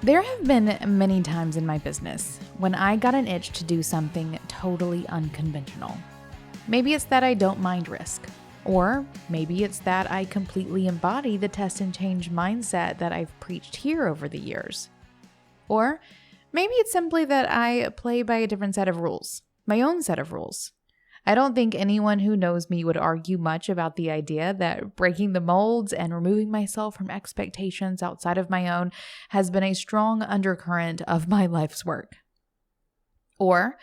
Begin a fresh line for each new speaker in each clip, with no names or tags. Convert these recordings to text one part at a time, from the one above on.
There have been many times in my business when I got an itch to do something totally unconventional. Maybe it's that I don't mind risk, or maybe it's that I completely embody the test and change mindset that I've preached here over the years. Or maybe it's simply that I play by a different set of rules, my own set of rules. I don't think anyone who knows me would argue much about the idea that breaking the molds and removing myself from expectations outside of my own has been a strong undercurrent of my life's work. Or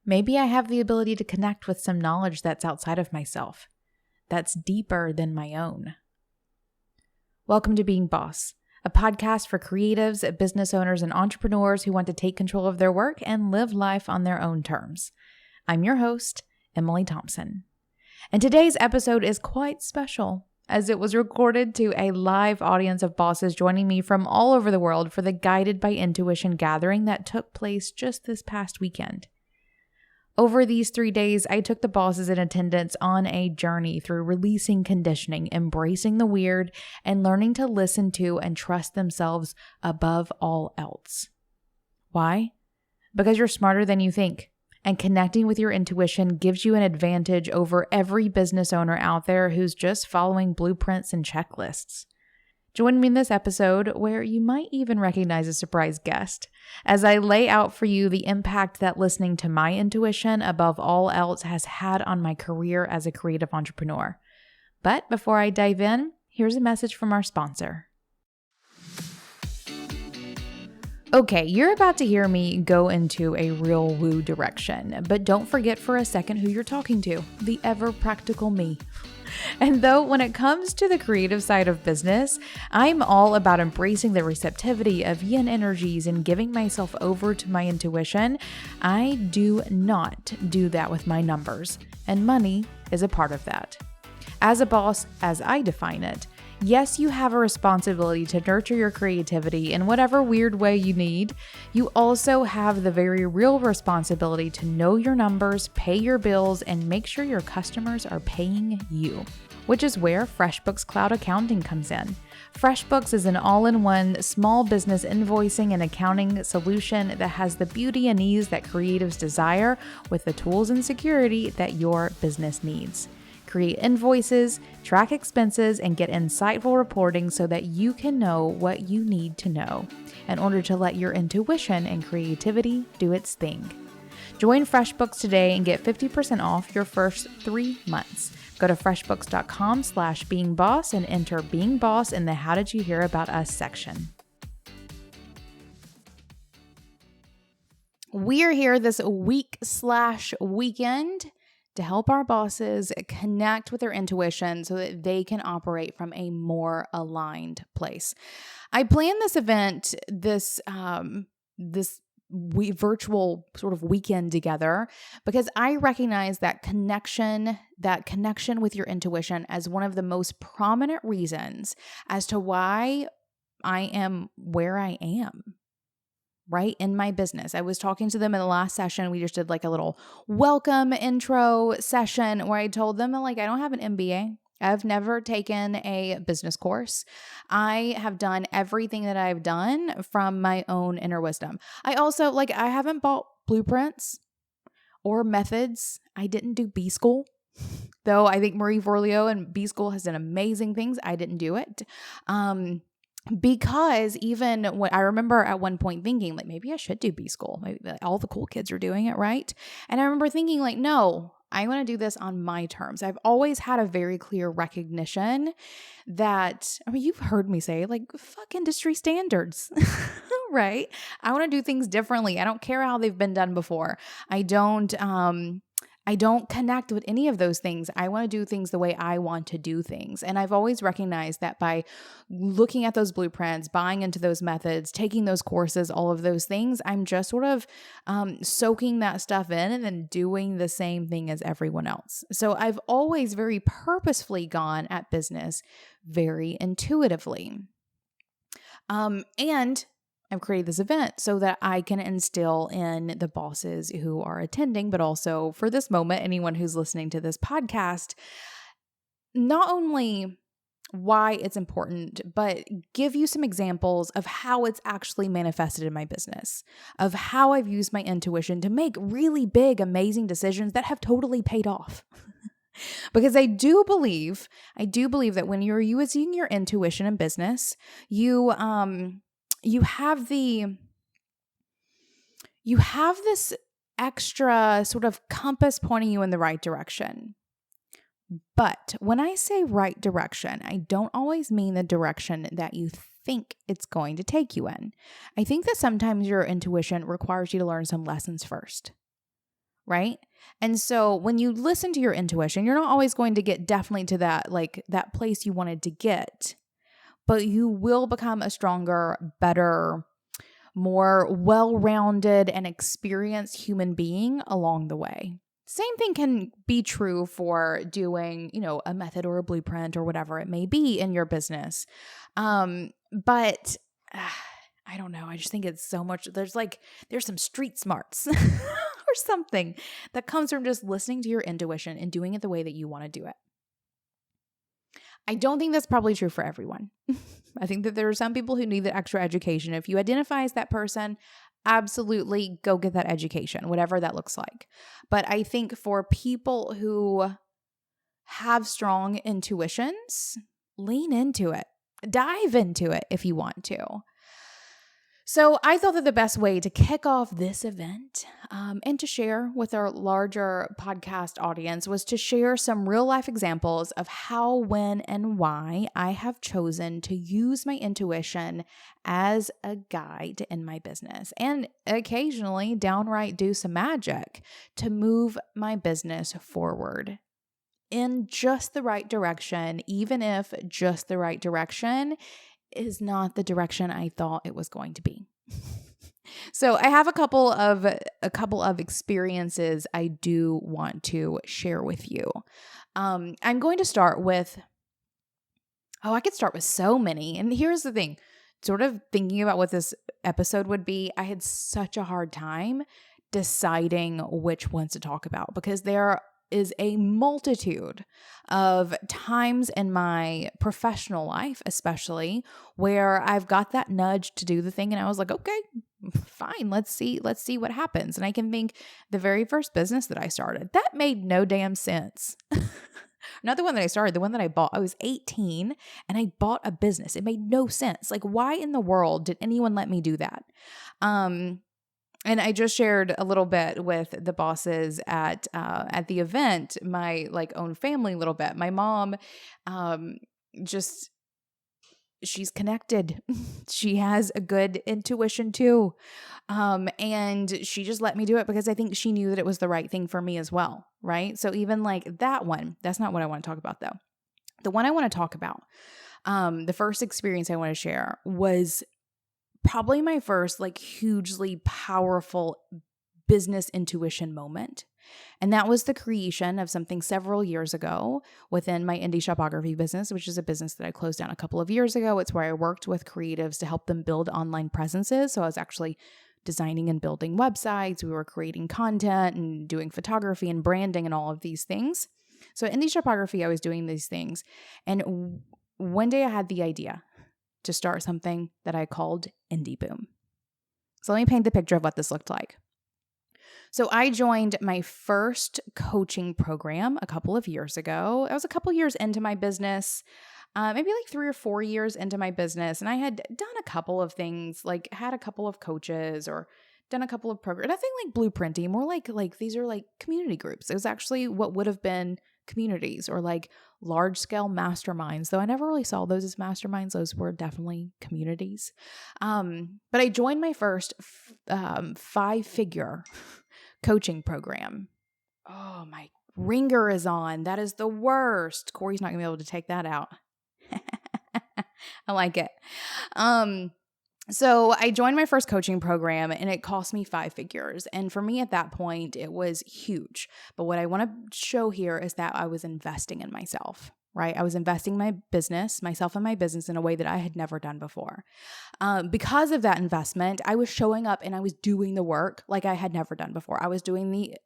maybe I have the ability to connect with some knowledge that's outside of myself, that's deeper than my own. Welcome to Being Boss, a podcast for creatives, business owners, and entrepreneurs who want to take control of their work and live life on their own terms. I'm your host, Emily Thompson. And today's episode is quite special, as it was recorded to a live audience of bosses joining me from all over the world for the Guided by Intuition gathering that took place just this past weekend. Over these 3 days, I took the bosses in attendance on a journey through releasing conditioning, embracing the weird, and learning to listen to and trust themselves above all else. Why? Because you're smarter than you think. And connecting with your intuition gives you an advantage over every business owner out there who's just following blueprints and checklists. Join me in this episode, where you might even recognize a surprise guest, as I lay out for you the impact that listening to my intuition above all else has had on my career as a creative entrepreneur. But before I dive in, here's a message from our sponsor. Okay, you're about to hear me go into a real woo direction, but don't forget for a second who you're talking to, the ever-practical me. And though when it comes to the creative side of business, I'm all about embracing the receptivity of yin energies and giving myself over to my intuition, I do not do that with my numbers, and money is a part of that. As a boss, as I define it, yes, you have a responsibility to nurture your creativity in whatever weird way you need. You also have the very real responsibility to know your numbers, pay your bills, and make sure your customers are paying you, which is where FreshBooks Cloud Accounting comes in. FreshBooks is an all-in-one small business invoicing and accounting solution that has the beauty and ease that creatives desire with the tools and security that your business needs. Create invoices, track expenses, and get insightful reporting so that you can know what you need to know in order to let your intuition and creativity do its thing. Join FreshBooks today and get 50% off your first 3 months. Go to freshbooks.com/beingboss and enter Being Boss in the How Did You Hear About Us section. We're here this week/weekend to help our bosses connect with their intuition so that they can operate from a more aligned place. I planned this event, this virtual sort of weekend together, because I recognize that connection with your intuition as one of the most prominent reasons as to why I am where I am. Right in my business. I was talking to them in the last session. We just did like a little welcome intro session where I told them that I don't have an MBA. I've never taken a business course. I have done everything that I've done from my own inner wisdom. I also I haven't bought blueprints or methods. I didn't do B school. Though I think Marie Forleo and B school has done amazing things. I didn't do it. Because even when I remember at one point thinking maybe I should do B school, maybe all the cool kids are doing it, right? And I remember thinking no, I want to do this on my terms. I've always had a very clear recognition that, you've heard me say fuck industry standards, right? I want to do things differently. I don't care how they've been done before. I don't connect with any of those things. I want to do things the way I want to do things. And I've always recognized that by looking at those blueprints, buying into those methods, taking those courses, all of those things, I'm just sort of soaking that stuff in and then doing the same thing as everyone else. So I've always very purposefully gone at business very intuitively. And I've created this event so that I can instill in the bosses who are attending, but also for this moment, anyone who's listening to this podcast, not only why it's important, but give you some examples of how it's actually manifested in my business, of how I've used my intuition to make really big, amazing decisions that have totally paid off. Because I do believe that when you're using your intuition in business, you have this extra sort of compass pointing you in the right direction. But when I say right direction, I don't always mean the direction that you think it's going to take you in. I think that sometimes your intuition requires you to learn some lessons first, right? And so when you listen to your intuition, you're not always going to get definitely to that place you wanted to get, but you will become a stronger, better, more well-rounded and experienced human being along the way. Same thing can be true for doing, a method or a blueprint or whatever it may be in your business. But I don't know. I just think it's so much. There's some street smarts or something that comes from just listening to your intuition and doing it the way that you want to do it. I don't think that's probably true for everyone. I think that there are some people who need the extra education. If you identify as that person, absolutely go get that education, whatever that looks like. But I think for people who have strong intuitions, lean into it. Dive into it if you want to. So I thought that the best way to kick off this event and to share with our larger podcast audience was to share some real life examples of how, when, and why I have chosen to use my intuition as a guide in my business and occasionally downright do some magic to move my business forward in just the right direction, even if just the right direction is not the direction I thought it was going to be. So I have a couple of experiences I do want to share with you. I'm going to start with, I could start with so many. And here's the thing, sort of thinking about what this episode would be, I had such a hard time deciding which ones to talk about because there is a multitude of times in my professional life, especially, where I've got that nudge to do the thing. And I was like, okay, fine, let's see what happens. And I can think the very first business that I started, that made no damn sense. Not the one that I started, the one that I bought. I was 18 and I bought a business. It made no sense. Like, why in the world did anyone let me do that? And I just shared a little bit with the bosses at the event, my own family a little bit. My mom, she's connected. She has a good intuition too. And she just let me do it because I think she knew that it was the right thing for me as well. Right. So even that one, that's not what I want to talk about though. The one I want to talk about, the first experience I want to share was probably my first hugely powerful business intuition moment. And that was the creation of something several years ago within my Indie Shopography business, which is a business that I closed down a couple of years ago. It's where I worked with creatives to help them build online presences. So I was actually designing and building websites. We were creating content and doing photography and branding and all of these things. So in Indie Shopography, I was doing these things. And one day I had the idea to start something that I called Indie Boom. So let me paint the picture of what this looked like. So I joined my first coaching program a couple of years ago. I was a couple years into my business, maybe 3 or 4 years into my business. And I had done a couple of things, had a couple of coaches or done a couple of programs, nothing blueprinting, more like these are community groups. It was actually what would have been communities or large scale masterminds, though I never really saw those as masterminds. Those were definitely communities. But I joined my first 5-figure coaching program. Oh, my ringer is on. That is the worst. Corey's not gonna be able to take that out. I like it. So I joined my first coaching program and it cost me 5 figures. And for me at that point, it was huge. But what I want to show here is that I was investing in myself, right? I was investing myself in my business in a way that I had never done before. Because of that investment, I was showing up and I was doing the work like I had never done before. I was doing the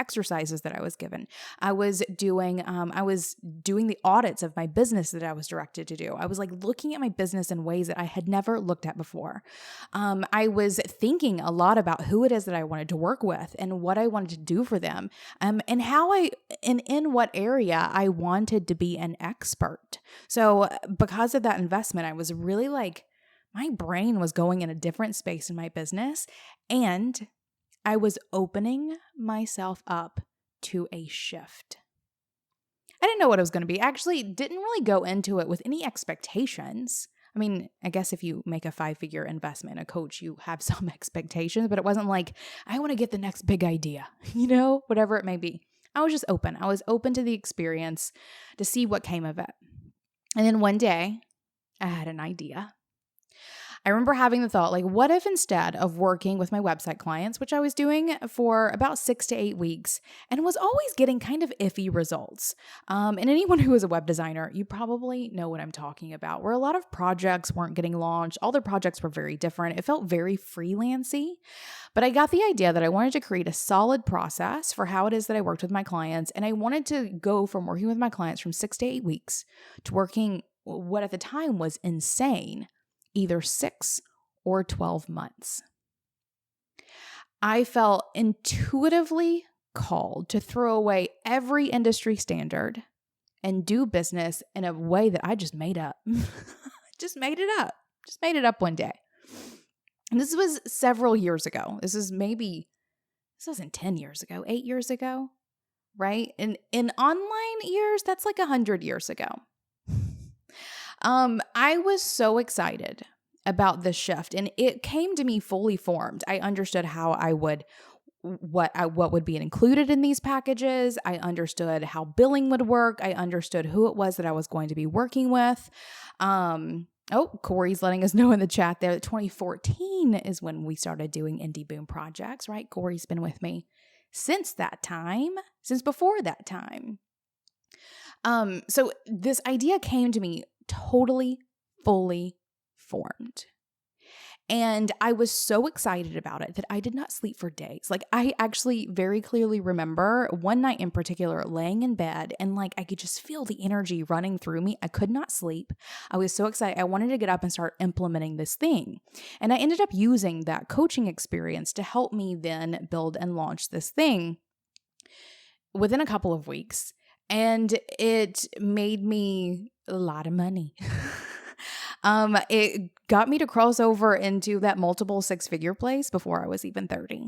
exercises that I was given. I was doing the audits of my business that I was directed to do. I was like looking at my business in ways that I had never looked at before. I was thinking a lot about who it is that I wanted to work with and what I wanted to do for them, and in what area I wanted to be an expert. So because of that investment, I was really like, my brain was going in a different space in my business, and I was opening myself up to a shift. I didn't know what it was going to be. Actually, didn't really go into it with any expectations. I mean, I guess if you make a 5-figure investment in a coach, you have some expectations, but it wasn't like, I want to get the next big idea, whatever it may be. I was just open. I was open to the experience to see what came of it. And then one day, I had an idea. I remember having the thought, like, what if instead of working with my website clients, which I was doing for about 6 to 8 weeks and was always getting kind of iffy results. And anyone who is a web designer, you probably know what I'm talking about, where a lot of projects weren't getting launched. All their projects were very different. It felt very freelancy. But I got the idea that I wanted to create a solid process for how it is that I worked with my clients. And I wanted to go from working with my clients from 6 to 8 weeks to working what at the time was insane, either 6 or 12 months. I felt intuitively called to throw away every industry standard and do business in a way that I just made up. Just made it up one day. And this was several years ago. This wasn't 10 years ago, 8 years ago, right? In online years, that's like 100 years ago. I was so excited about this shift, and it came to me fully formed. I understood how what would be included in these packages. I understood how billing would work. I understood who it was that I was going to be working with. Corey's letting us know in the chat there that 2014 is when we started doing Indie Boom projects, right? Corey's been with me since before that time. So this idea came to me totally, fully formed. And I was so excited about it that I did not sleep for days. Like, I actually very clearly remember one night in particular laying in bed and like I could just feel the energy running through me. I could not sleep. I was so excited. I wanted to get up and start implementing this thing. And I ended up using that coaching experience to help me then build and launch this thing within a couple of weeks. And it made me a lot of money. It got me to cross over into that multiple 6-figure place before I was even 30.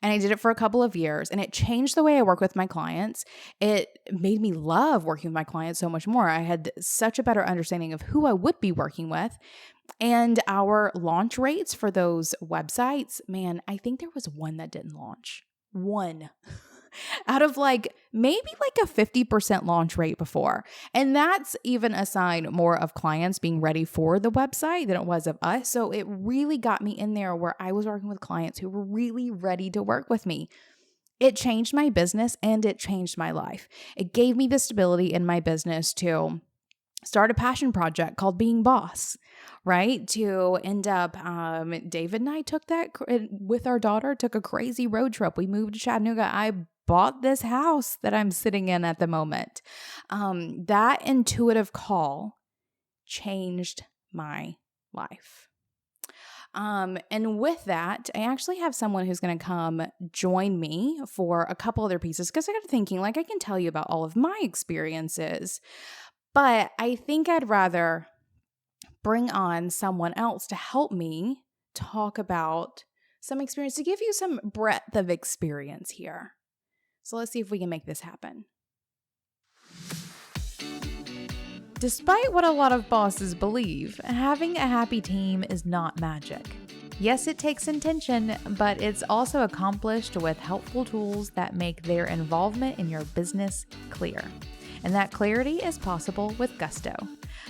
And I did it for a couple of years, and it changed the way I work with my clients. It made me love working with my clients so much more. I had such a better understanding of who I would be working with. And our launch rates for those websites, man, I think there was one that didn't launch. One. Out of maybe a 50% launch rate before. And that's even a sign more of clients being ready for the website than it was of us. So it really got me in there where I was working with clients who were really ready to work with me. It changed my business and it changed my life. It gave me the stability in my business to start a passion project called Being Boss, right? To end up, David and I took that with our daughter, took a crazy road trip. We moved to Chattanooga. I bought this house that I'm sitting in at the moment. That intuitive call changed my life. And with that, I actually have someone who's going to come join me for a couple other pieces because I got thinking, I can tell you about all of my experiences, but I think I'd rather bring on someone else to help me talk about some experience, to give you some breadth of experience here. So let's see if we can make this happen. Despite what a lot of bosses believe, having a happy team is not magic. Yes, it takes intention, but it's also accomplished with helpful tools that make their involvement in your business clear. And that clarity is possible with Gusto.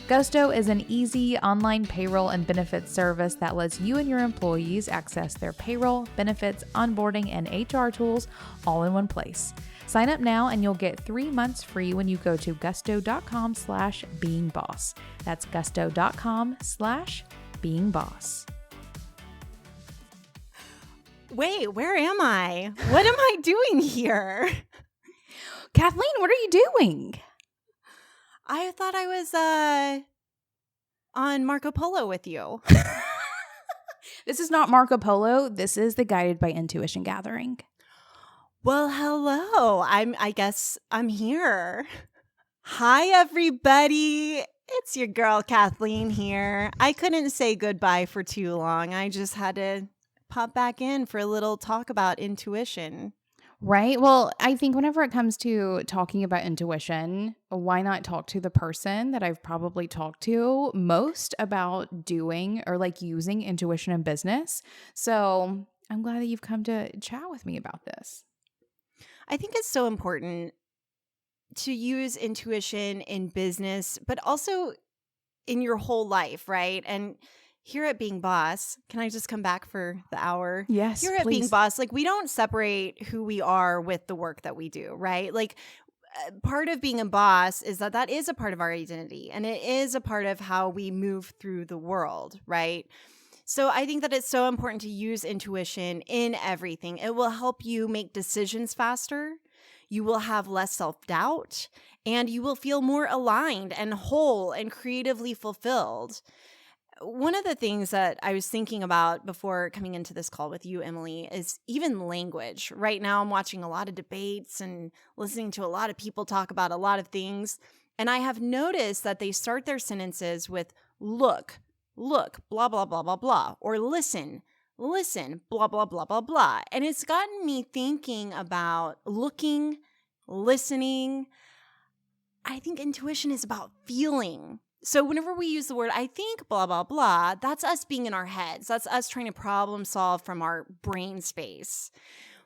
Gusto is an easy online payroll and benefits service that lets you and your employees access their payroll, benefits, onboarding, and HR tools all in one place. Sign up now and you'll get 3 months free when you go to gusto.com/beingboss. That's gusto.com/beingboss.
Wait, where am I? What am I doing here?
Kathleen, what are you doing?
I thought I was on Marco Polo with you.
This is not Marco Polo. This is the Guided by Intuition gathering.
Well, hello. I guess I'm here. Hi, everybody. It's your girl, Kathleen here. I couldn't say goodbye for too long. I just had to pop back in for a little talk about intuition.
Right? Well, I think whenever it comes to talking about intuition, why not talk to the person that I've probably talked to most about doing or like using intuition in business? So I'm glad that you've come to chat with me about this.
I think it's so important to use intuition in business, but also in your whole life, right? And here at Being Boss, can I just come back for the hour?
Yes,
Here at
please.
Being Boss, like we don't separate who we are with the work that we do, right? Like part of being a boss is that is a part of our identity and it is a part of how we move through the world, right? So I think that it's so important to use intuition in everything. It will help you make decisions faster. You will have less self-doubt and you will feel more aligned and whole and creatively fulfilled. One of the things that I was thinking about before coming into this call with you, Emily, is even language. Right now, I'm watching a lot of debates and listening to a lot of people talk about a lot of things. And I have noticed that they start their sentences with look, blah, blah, blah, blah, blah, or listen, blah, blah, blah, blah, blah. And it's gotten me thinking about looking, listening. I think intuition is about feeling. So whenever we use the word, I think, blah, blah, blah, that's us being in our heads. That's us trying to problem solve from our brain space.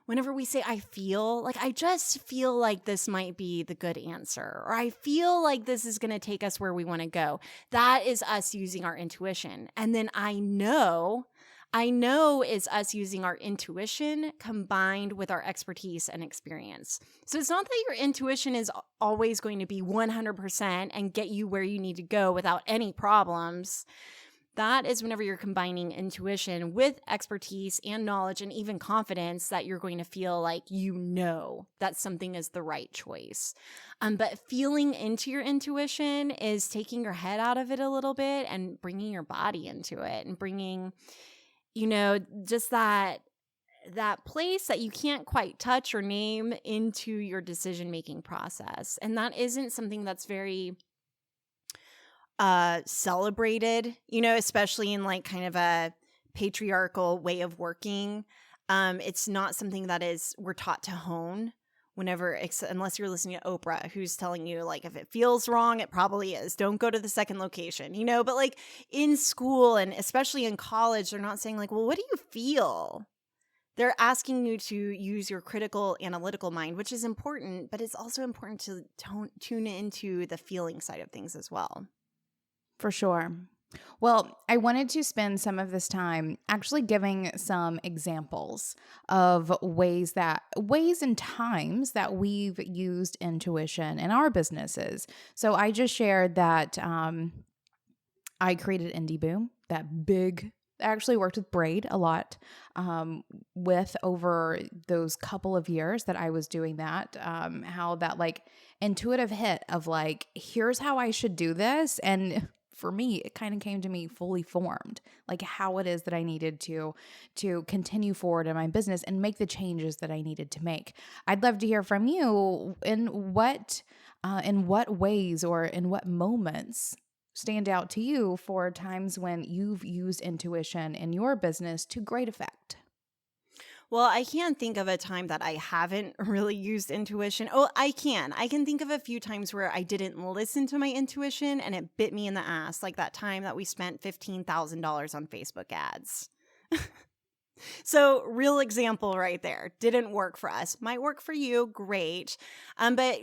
Whenever we say, I feel, like I just feel like this might be the good answer, or I feel like this is going to take us where we want to go. That is us using our intuition. And then I know is us using our intuition combined with our expertise and experience. So it's not that your intuition is always going to be 100% and get you where you need to go without any problems. That is whenever you're combining intuition with expertise and knowledge and even confidence that you're going to feel like you know that something is the right choice. But feeling into your intuition is taking your head out of it a little bit and bringing your body into it and bringing, just that place that you can't quite touch or name into your decision-making process. And that isn't something that's very celebrated, especially in like kind of a patriarchal way of working. It's not something that we're taught to hone unless you're listening to Oprah, who's telling you like, if it feels wrong, it probably is. Don't go to the second location, but like in school and especially in college, they're not saying like, well, what do you feel? They're asking you to use your critical analytical mind, which is important, but it's also important to tune into the feeling side of things as well.
For sure. Well, I wanted to spend some of this time actually giving some examples of ways and times that we've used intuition in our businesses. So I just shared that I created Indie Boom, I actually worked with Braid a lot with over those couple of years that I was doing that, how that like intuitive hit of like, here's how I should do this. And for me, it kind of came to me fully formed, like how it is that I needed to continue forward in my business and make the changes that I needed to make. I'd love to hear from you in what ways or in what moments stand out to you for times when you've used intuition in your business to great effect.
Well, I can't think of a time that I haven't really used intuition. Oh, I can think of a few times where I didn't listen to my intuition and it bit me in the ass, like that time that we spent $15,000 on Facebook ads. So real example right there. Didn't work for us. Might work for you. Great. But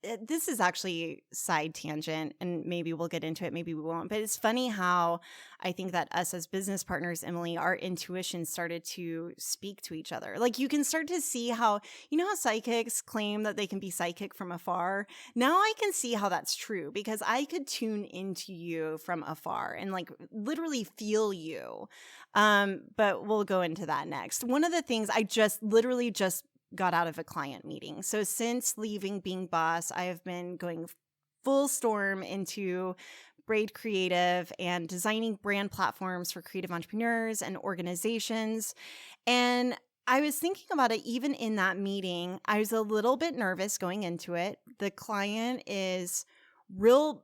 this is actually side tangent, and maybe we'll get into it, maybe we won't. But it's funny how I think that us as business partners, Emily, our intuition started to speak to each other. Like you can start to see how, you know how psychics claim that they can be psychic from afar? Now I can see how that's true because I could tune into you from afar and like literally feel you. But we'll go into that next. One of the things I literally just got out of a client meeting. So since leaving being boss, I have been going full storm into Braid Creative and designing brand platforms for creative entrepreneurs and organizations. And I was thinking about it even in that meeting. I was a little bit nervous going into it. The client is real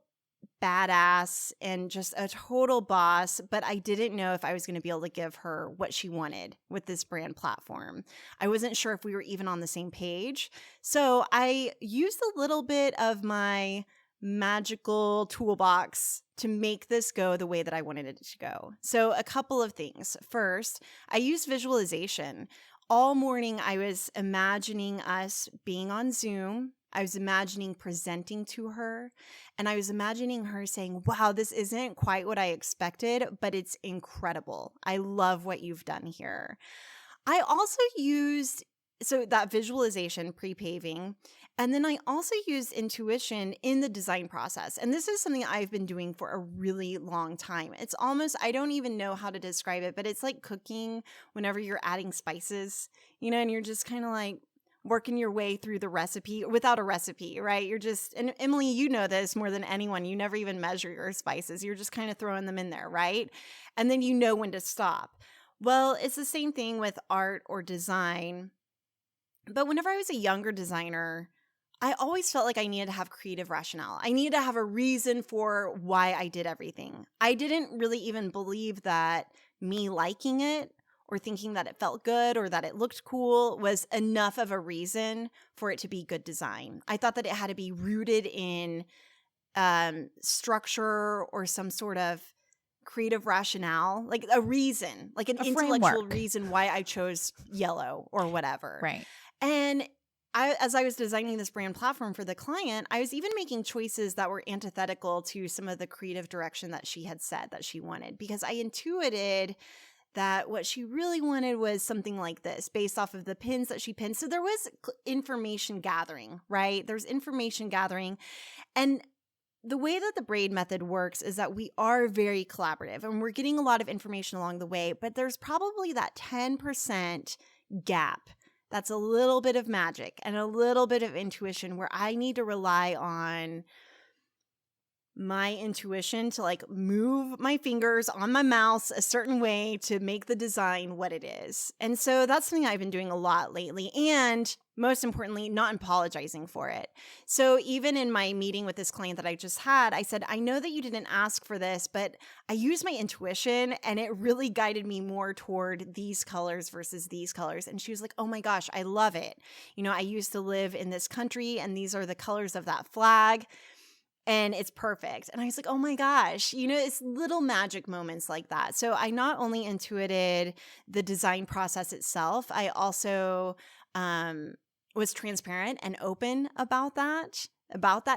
badass and just a total boss, but I didn't know if I was going to be able to give her what she wanted with this brand platform. I wasn't sure if we were even on the same page. So I used a little bit of my magical toolbox to make this go the way that I wanted it to go. So a couple of things. First, I used visualization. All morning, I was imagining us being on Zoom. I was imagining presenting to her, and I was imagining her saying, wow, this isn't quite what I expected, but it's incredible. I love what you've done here. I also used that visualization, pre-paving, and then I also used intuition in the design process. And this is something I've been doing for a really long time. It's almost, I don't even know how to describe it, but it's like cooking whenever you're adding spices, and you're just kind of like working your way through the recipe without a recipe, right? You're just, and Emily, you know this more than anyone. You never even measure your spices. You're just kind of throwing them in there, right? And then you know when to stop. Well, it's the same thing with art or design. But whenever I was a younger designer, I always felt like I needed to have creative rationale. I needed to have a reason for why I did everything. I didn't really even believe that me liking it or thinking that it felt good or that it looked cool was enough of a reason for it to be good design. I thought that it had to be rooted in structure or some sort of creative rationale, like a reason, like an intellectual reason why I chose yellow or whatever.
Right.
And as I was designing this brand platform for the client, I was even making choices that were antithetical to some of the creative direction that she had said that she wanted, because I intuited that what she really wanted was something like this based off of the pins that she pinned. So there was information gathering, right? There's information gathering. And the way that the braid method works is that we are very collaborative and we're getting a lot of information along the way, but there's probably that 10% gap. That's a little bit of magic and a little bit of intuition where I need to rely on my intuition to like move my fingers on my mouse a certain way to make the design what it is. And so that's something I've been doing a lot lately. And most importantly, not apologizing for it. So even in my meeting with this client that I just had, I said, I know that you didn't ask for this, but I used my intuition and it really guided me more toward these colors versus these colors. And she was like, oh my gosh, I love it. I used to live in this country and these are the colors of that flag. And it's perfect. And I was like, oh my gosh, it's little magic moments like that. So I not only intuited the design process itself, I also was transparent and open about that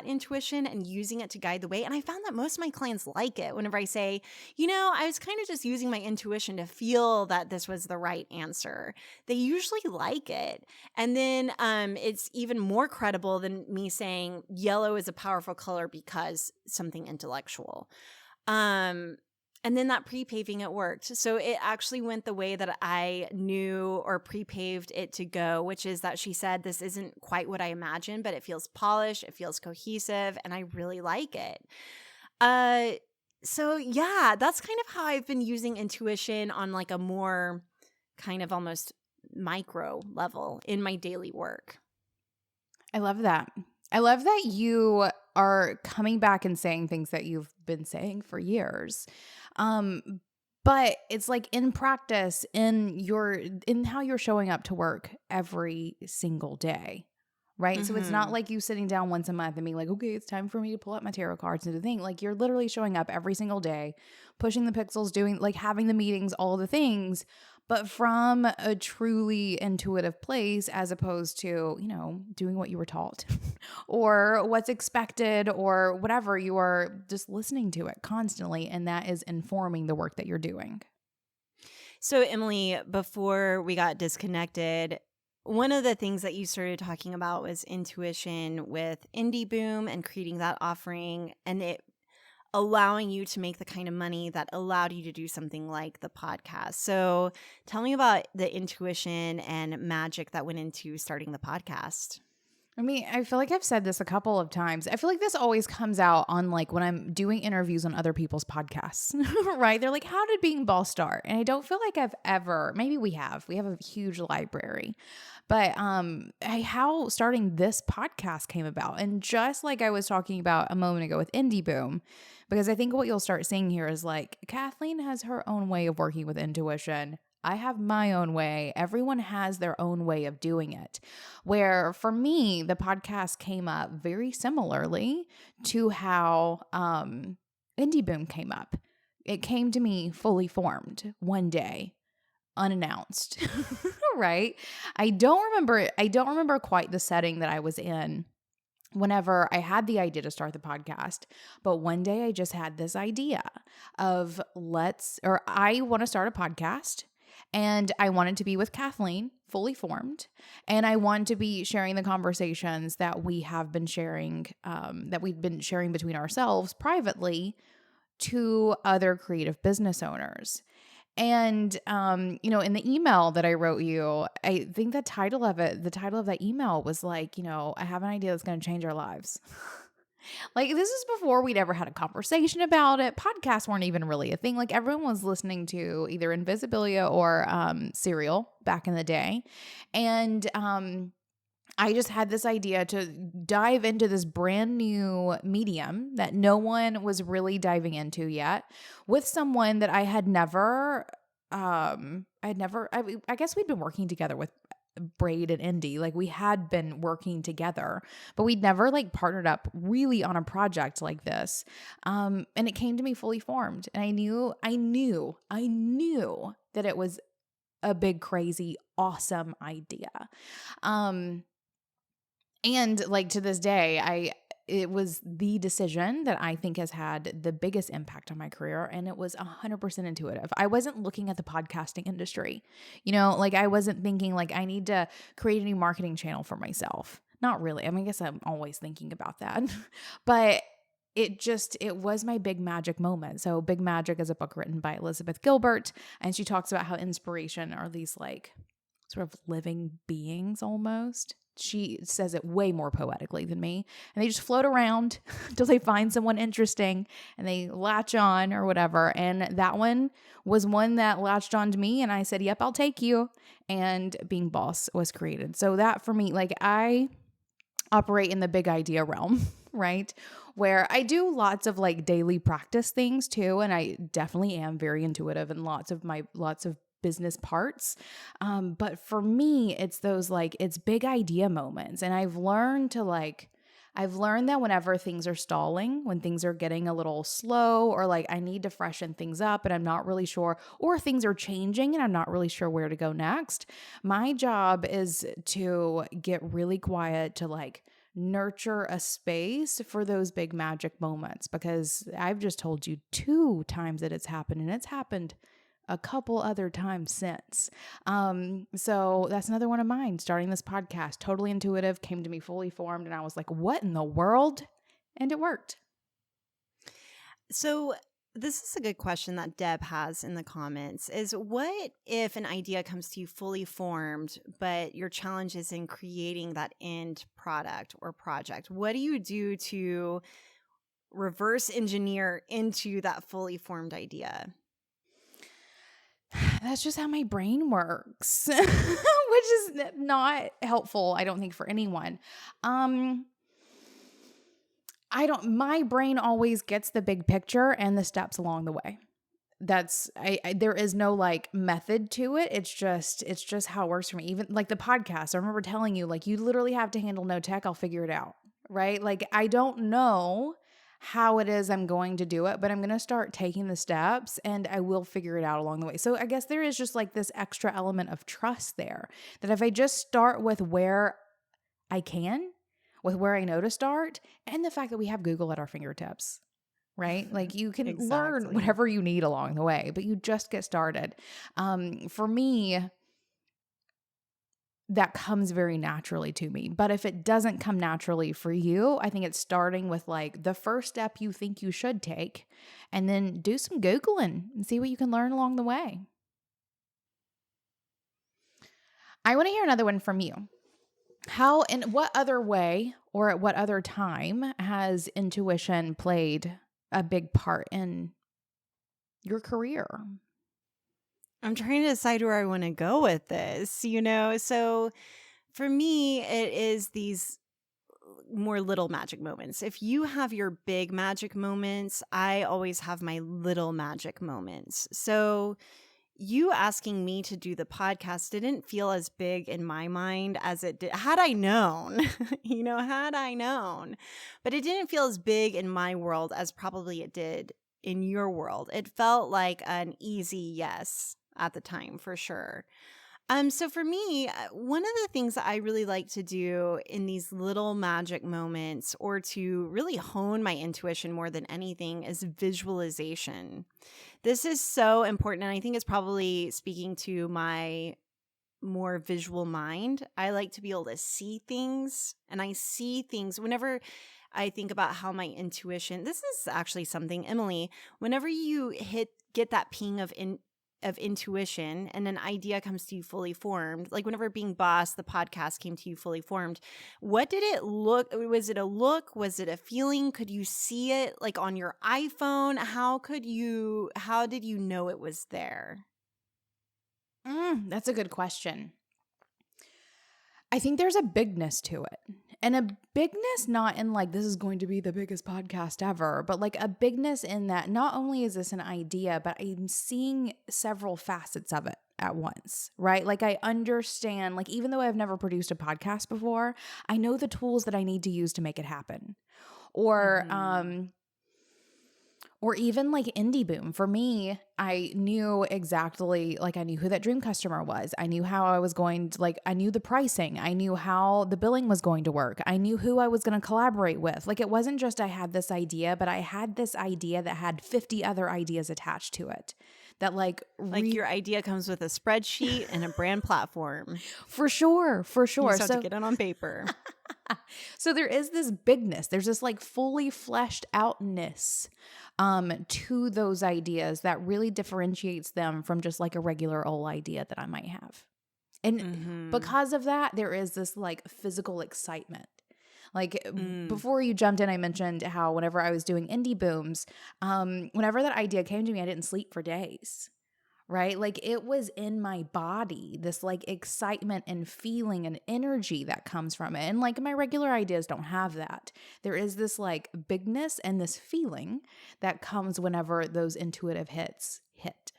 intuition and using it to guide the way. And I found that most of my clients like it whenever I say, I was kind of just using my intuition to feel that this was the right answer. They usually like it. And then it's even more credible than me saying yellow is a powerful color because something intellectual. And then that pre-paving, it worked. So it actually went the way that I knew or pre-paved it to go, which is that she said, this isn't quite what I imagined, but it feels polished, it feels cohesive, and I really like it. So yeah, that's kind of how I've been using intuition on like a more kind of almost micro level in my daily work.
I love that. I love that you are coming back and saying things that you've been saying for years. But it's like in practice, in how you're showing up to work every single day, right? So it's not like you sitting down once a month and being like, okay, it's time for me to pull out my tarot cards and do the thing. Like you're literally showing up every single day, pushing the pixels, doing like having the meetings, all the things, but from a truly intuitive place as opposed to, doing what you were taught or what's expected or whatever. You are just listening to it constantly, and that is informing the work that you're doing.
So, Emily, before we got disconnected, one of the things that you started talking about was intuition with Indie Boom and creating that offering and it allowing you to make the kind of money that allowed you to do something like the podcast. So, tell me about the intuition and magic that went into starting the podcast.
I mean, I feel like I've said this a couple of times. I feel like this always comes out on like when I'm doing interviews on other people's podcasts, right? They're like, how did Being Boss start? And I don't feel like I've ever, maybe we have a huge library, but how starting this podcast came about. And just like I was talking about a moment ago with Indie Boom, because I think what you'll start seeing here is like Kathleen has her own way of working with intuition. I have my own way. Everyone has their own way of doing it. Where for me, the podcast came up very similarly to how Indie Boom came up. It came to me fully formed one day, unannounced, right? I don't remember quite the setting that I was in whenever I had the idea to start the podcast. But one day I just had this idea of I want to start a podcast. And I wanted to be with Kathleen, fully formed. And I want to be sharing the conversations that we have been sharing, that we've been sharing between ourselves privately to other creative business owners. And, in the email that I wrote you, I think the title of that email was like, I have an idea that's going to change our lives. Like, this is before we'd ever had a conversation about it. Podcasts weren't even really a thing. Like, everyone was listening to either Invisibilia or Serial back in the day. And I just had this idea to dive into this brand new medium that no one was really diving into yet with someone that I had never, I guess we'd been working together with Braid and Indy. Like we had been working together, but we'd never like partnered up really on a project like this. And it came to me fully formed. And I knew that it was a big, crazy, awesome idea. And like to this day, it was the decision that I think has had the biggest impact on my career. And it was 100% intuitive. I wasn't looking at the podcasting industry, like I wasn't thinking like I need to create a new marketing channel for myself. Not really. I mean, I guess I'm always thinking about that, but it was my big magic moment. So Big Magic is a book written by Elizabeth Gilbert. And she talks about how inspiration are these like sort of living beings almost. She says it way more poetically than me. And they just float around until they find someone interesting and they latch on or whatever. And that one was one that latched on to me. And I said, yep, I'll take you. And Being Boss was created. So that for me, like I operate in the big idea realm, right? Where I do lots of like daily practice things too. And I definitely am very intuitive in lots of business parts. But for me, it's those it's big idea moments. And I've learned that whenever things are stalling, when things are getting a little slow or like I need to freshen things up and I'm not really sure, or things are changing and I'm not really sure where to go next, my job is to get really quiet to like nurture a space for those big magic moments, because I've just told you 2 times that it's happened, and it's happened a couple other times since. So that's another one of mine, starting this podcast, totally intuitive, came to me fully formed. And I was like, what in the world? And it worked.
So this is a good question that Deb has in the comments is what if an idea comes to you fully formed, but your challenge is in creating that end product or project? What do you do to reverse engineer into that fully formed idea?
That's just how my brain works, which is not helpful, I don't think, for anyone. My brain always gets the big picture and the steps along the way. There is no like method to it. It's just how it works for me. Even like the podcast, I remember telling you, like, you literally have to handle no tech. I'll figure it out. Right. Like, I don't know how it is I'm going to do it, but I'm going to start taking the steps and I will figure it out along the way. So I guess there is just like this extra element of trust there, that if I just start with where I can, with where I know to start, and the fact that we have Google at our fingertips, right? Like you can learn
Exactly.
whatever you need along the way, but you just get started. For me, that comes very naturally to me. But if it doesn't come naturally for you, I think it's starting with like the first step you think you should take, and then do some Googling and see what you can learn along the way. I want to hear another one from you. How, in what other way or at what other time has intuition played a big part in your career?
I'm trying to decide where I want to go with this, you know? So for me, it is these more little magic moments. If you have your big magic moments, I always have my little magic moments. So you asking me to do the podcast didn't feel as big in my mind as it did. Had I known, had I known, but it didn't feel as big in my world as probably it did in your world. It felt like an easy yes at the time, for sure. So for me, one of the things that I really like to do in these little magic moments, or to really hone my intuition more than anything, is visualization. This is so important, and I think it's probably speaking to my more visual mind. I like to be able to see things, and I see things whenever I think about how my intuition. This is actually something, Emily, whenever you get that ping of intuition and an idea comes to you fully formed, like whenever Being Boss, the podcast, came to you fully formed, what did it look? Was it a look? Was it a feeling? Could you see it like on your iPhone? How did you know it was there?
That's a good question. I think there's a bigness to it. And a bigness not in like, this is going to be the biggest podcast ever, but like a bigness in that not only is this an idea, but I'm seeing several facets of it at once, right? Like I understand, like even though I've never produced a podcast before, I know the tools that I need to use to make it happen. Or even like Indie Boom. For me, I knew exactly, like I knew who that dream customer was. I knew how I was going to, like, I knew the pricing. I knew how the billing was going to work. I knew who I was going to collaborate with. Like it wasn't just I had this idea, but I had this idea that had 50 other ideas attached to it. That like
your idea comes with a spreadsheet and a brand platform.
For sure.
You just have to get it on paper.
So there is this bigness. There's this like fully fleshed outness to those ideas that really differentiates them from just like a regular old idea that I might have. And because of that, there is this like physical excitement. Like before you jumped in, I mentioned how whenever I was doing Indie Booms, whenever that idea came to me, I didn't sleep for days. Right? Like it was in my body, this like excitement and feeling and energy that comes from it. And like my regular ideas don't have that. There is this like bigness and this feeling that comes whenever those intuitive hits hit.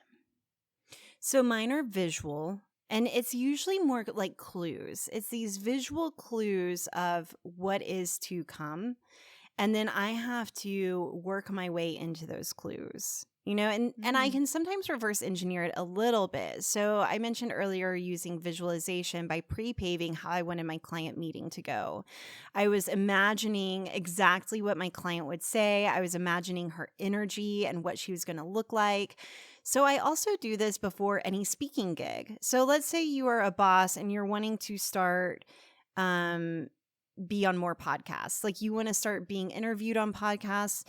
So mine are visual, and it's usually more like clues. It's these visual clues of what is to come. And then I have to work my way into those clues. And I can sometimes reverse engineer it a little bit. So I mentioned earlier using visualization by pre-paving how I wanted my client meeting to go. I was imagining exactly what my client would say. I was imagining her energy and what she was going to look like. So I also do this before any speaking gig. So let's say you are a boss and you're wanting to start be on more podcasts. Like you want to start being interviewed on podcasts.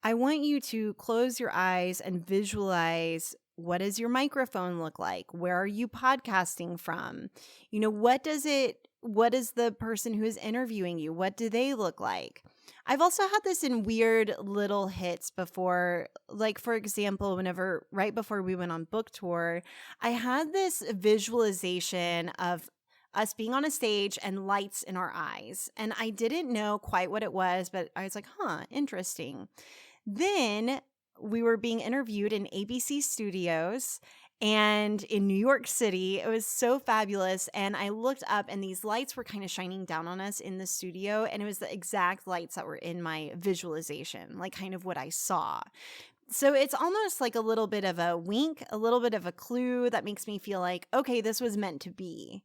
I want you to close your eyes and visualize, what does your microphone look like? Where are you podcasting from? What does the person who is interviewing you, what do they look like? I've also had this in weird little hits before. Like, for example, right before we went on book tour, I had this visualization of us being on a stage and lights in our eyes. And I didn't know quite what it was, but I was like, interesting. Then we were being interviewed in ABC Studios, and in New York City. It was so fabulous. And I looked up and these lights were kind of shining down on us in the studio. And it was the exact lights that were in my visualization, like kind of what I saw. So it's almost like a little bit of a wink, a little bit of a clue that makes me feel like, okay, this was meant to be.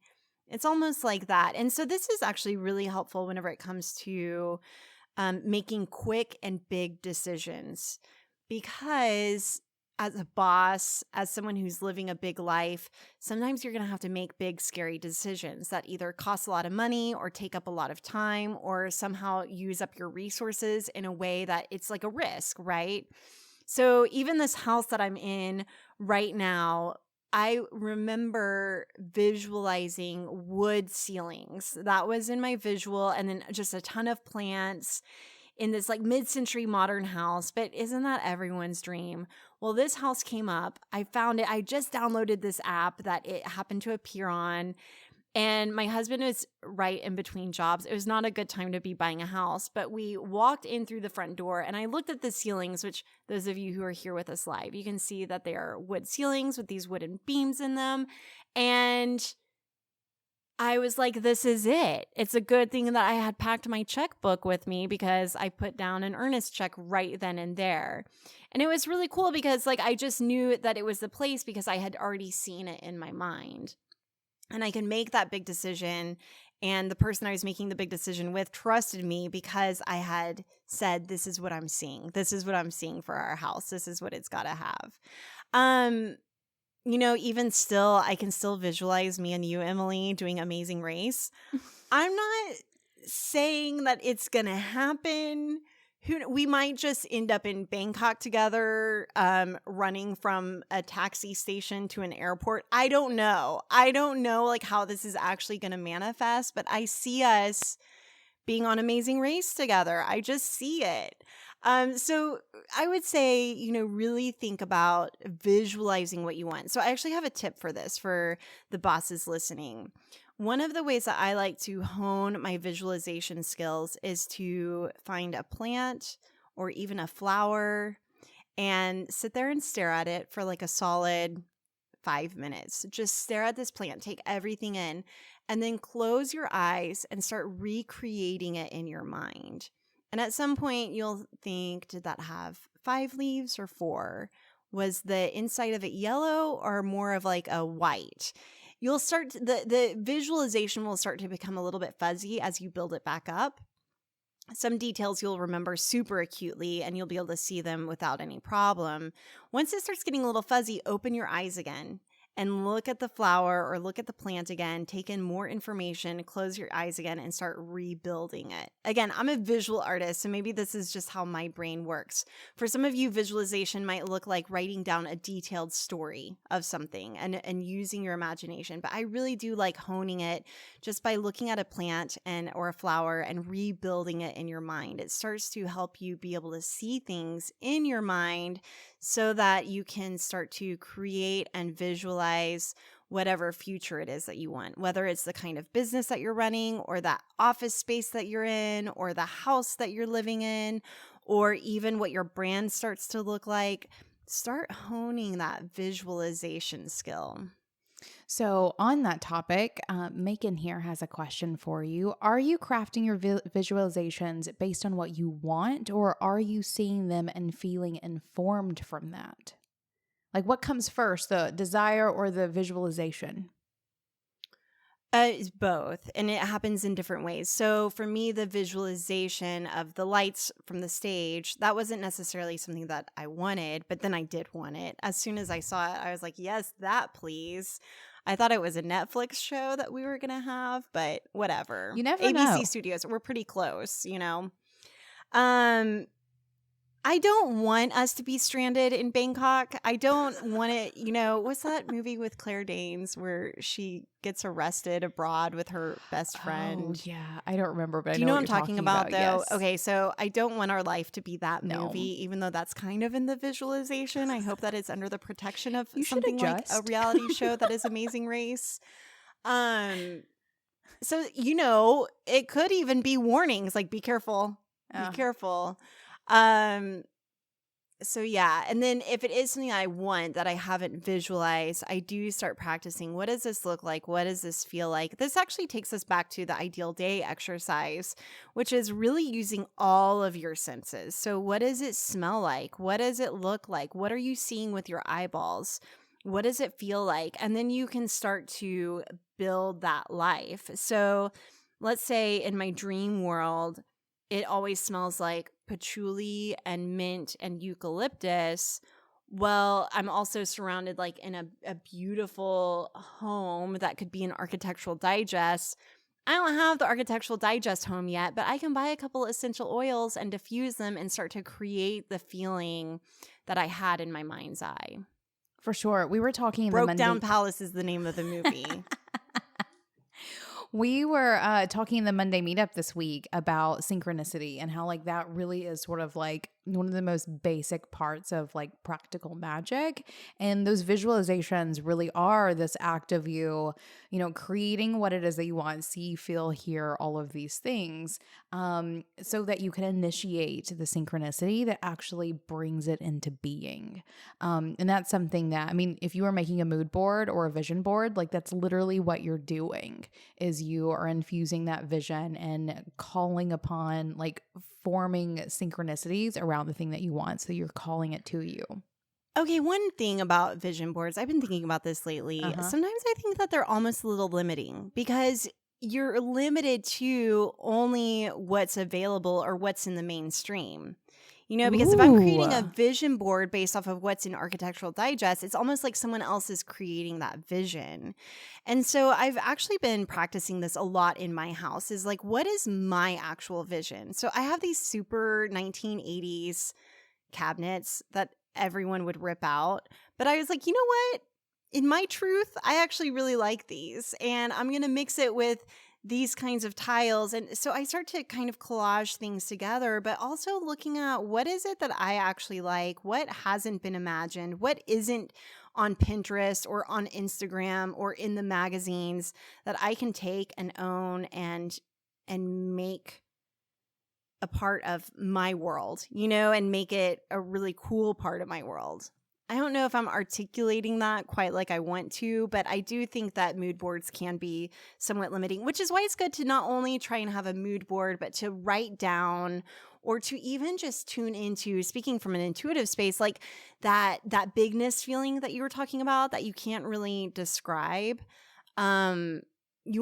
It's almost like that. And so this is actually really helpful whenever it comes to making quick and big decisions, because as a boss, as someone who's living a big life, sometimes you're going to have to make big, scary decisions that either cost a lot of money or take up a lot of time or somehow use up your resources in a way that it's like a risk, right? So even this house that I'm in right now, I remember visualizing wood ceilings. That was in my visual, and then just a ton of plants in this like mid-century modern house. But isn't that everyone's dream? Well, this house came up. I found it. I just downloaded this app that it happened to appear on. And my husband is right in between jobs. It was not a good time to be buying a house, but we walked in through the front door and I looked at the ceilings, which those of you who are here with us live, you can see that they are wood ceilings with these wooden beams in them. And I was like, this is it. It's a good thing that I had packed my checkbook with me because I put down an earnest check right then and there. And it was really cool because like I just knew that it was the place because I had already seen it in my mind. And I can make that big decision. And the person I was making the big decision with trusted me because I had said, this is what I'm seeing. This is what I'm seeing for our house. This is what it's got to have. Even still, I can still visualize me and you, Emily, doing Amazing Race. I'm not saying that it's going to happen. We might just end up in Bangkok together, running from a taxi station to an airport. I don't know. Like how this is actually going to manifest, but I see us being on Amazing Race together. I just see it. So I would say, really think about visualizing what you want. So I actually have a tip for this for the bosses listening. One of the ways that I like to hone my visualization skills is to find a plant or even a flower and sit there and stare at it for like a solid 5 minutes. Just stare at this plant, take everything in, and then close your eyes and start recreating it in your mind. And at some point you'll think, did that have 5 leaves or 4? Was the inside of it yellow or more of like a white? You'll start the visualization will start to become a little bit fuzzy as you build it back up. Some details you'll remember super acutely and you'll be able to see them without any problem. Once it starts getting a little fuzzy, open your eyes again and look at the flower or look at the plant again, take in more information, close your eyes again, and start rebuilding it. Again, I'm a visual artist, so maybe this is just how my brain works. For some of you, visualization might look like writing down a detailed story of something and using your imagination, but I really do like honing it just by looking at a plant or a flower and rebuilding it in your mind. It starts to help you be able to see things in your mind so that you can start to create and visualize whatever future it is that you want, whether it's the kind of business that you're running or that office space that you're in or the house that you're living in, or even what your brand starts to look like. Start honing that visualization skill.
So on that topic, Macon here has a question for you. Are you crafting your visualizations based on what you want, or are you seeing them and feeling informed from that? Like what comes first, the desire or the visualization?
It's both, and it happens in different ways. So for me, the visualization of the lights from the stage, that wasn't necessarily something that I wanted, but then I did want it. As soon as I saw it, I was like, yes, that please. I thought it was a Netflix show that we were going to have, but whatever.
You never
ABC
know.
Studios, we're pretty close, I don't want us to be stranded in Bangkok. I don't want it, what's that movie with Claire Danes where she gets arrested abroad with her best friend?
Oh, yeah. I don't remember, but
Do
I
you
know
know
what
what
you're
I'm talking about, though?
Yes.
Okay, so I don't want our life to be that
No.
movie, even though that's kind of in the visualization. I hope that it's under the protection of
You should
something like a
adjust.
reality show that is Amazing Race. So, it could even be warnings like, be careful, be careful. So yeah, and then if it is something I want that I haven't visualized, I do start practicing. What does this look like? What does this feel like? This actually takes us back to the ideal day exercise, which is really using all of your senses. So what does it smell like? What does it look like? What are you seeing with your eyeballs? What does it feel like? And then you can start to build that life. So let's say in my dream world, it always smells like patchouli and mint and eucalyptus. Well, I'm also surrounded like in a beautiful home that could be an Architectural Digest. I don't have the Architectural Digest home yet, but I can buy a couple essential oils and diffuse them and start to create the feeling that I had in my mind's eye.
For sure. We were talking in the
Broke Down
Monday.
Palace is the name of the movie.
We were talking in the Monday meetup this week about synchronicity and how like that really is sort of like one of the most basic parts of like practical magic. And those visualizations really are this act of you, creating what it is that you want, see, feel, hear, all of these things, so that you can initiate the synchronicity that actually brings it into being. And that's something that, I mean, if you are making a mood board or a vision board, like that's literally what you're doing is you are infusing that vision and calling upon like forming synchronicities around the thing that you want. So you're calling it to you.
Okay, one thing about vision boards, I've been thinking about this lately. Sometimes I think that they're almost a little limiting because you're limited to only what's available or what's in the mainstream. Because if I'm creating a vision board based off of what's in Architectural Digest, it's almost like someone else is creating that vision. And so I've actually been practicing this a lot in my house is like, what is my actual vision? So I have these super 1980s cabinets that everyone would rip out. But I was like, you know what? In my truth, I actually really like these. And I'm going to mix it with these kinds of tiles. And so I start to kind of collage things together, but also looking at what is it that I actually like? What hasn't been imagined? What isn't on Pinterest or on Instagram or in the magazines that I can take and own and make a part of my world, and make it a really cool part of my world. I don't know if I'm articulating that quite like I want to, but I do think that mood boards can be somewhat limiting, which is why it's good to not only try and have a mood board, but to write down or to even just tune into, speaking from an intuitive space, like that bigness feeling that you were talking about that you can't really describe. You